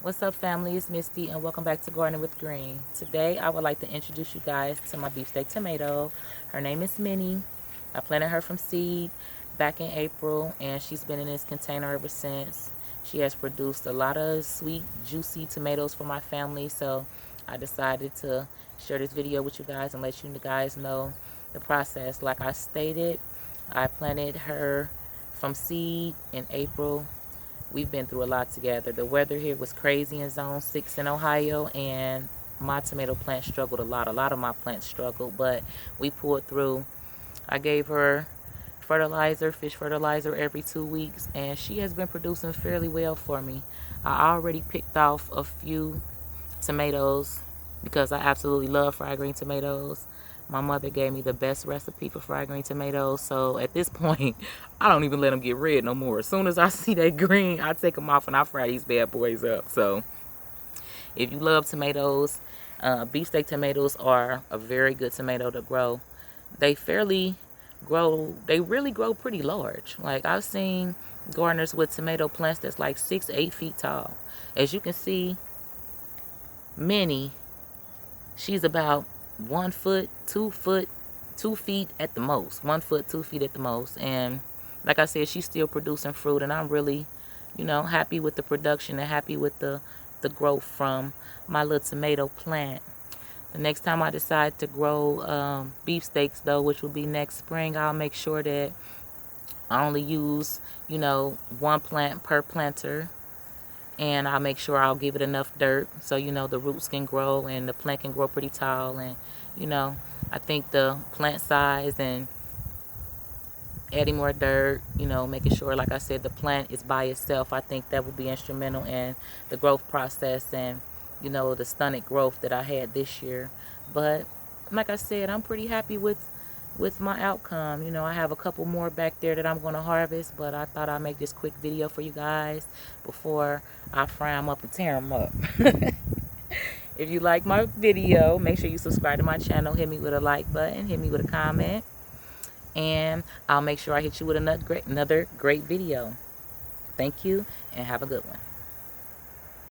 What's up, family? It's Misty and welcome back to Gardening with Green. Today I would like to introduce you guys to my beefsteak tomato. Her name is Minnie. I planted her from seed back in April and she's been in this container ever since. She has produced a lot of sweet, juicy tomatoes for my family, so I decided to share this video with you guys and let you guys know the process. Like I stated, I planted her from seed in April. We've been through a lot together. The weather here was crazy in zone 6 in Ohio, and my tomato plant struggled a lot. A lot of my plants struggled, but we pulled through. I gave her fertilizer, fish fertilizer, every 2 weeks, and she has been producing fairly well for me. I already picked off a few tomatoes because I absolutely love fried green tomatoes. My mother gave me the best recipe for fried green tomatoes, so at this point, I don't even let them get red no more. As soon as I see that green, I take them off and I fry these bad boys up. So if you love tomatoes, beefsteak tomatoes are a very good tomato to grow. They really grow pretty large. Like, I've seen gardeners with tomato plants that's like 6-8 feet tall. As you can see, Minnie, she's about 1 foot, 2 foot, 2 feet at the most. 1 foot, 2 feet at the most. And like I said, she's still producing fruit, and I'm really, happy with the production and happy with the growth from my little tomato plant. The next time I decide to grow beefsteaks, though, which will be next spring, I'll make sure that I only use, one plant per planter. And I'll make sure I'll give it enough dirt so, the roots can grow and the plant can grow pretty tall. And, I think the plant size and adding more dirt, making sure, like I said, the plant is by itself, I think that would be instrumental in the growth process and, the stunted growth that I had this year. But like I said, I'm pretty happy with my outcome. I have a couple more back there that I'm going to harvest, but I thought I'd make this quick video for you guys before I fry them up and tear them up. If you like my video, make sure you subscribe to my channel, hit me with a like button, hit me with a comment, and I'll make sure I hit you with another great video. Thank you and have a good one.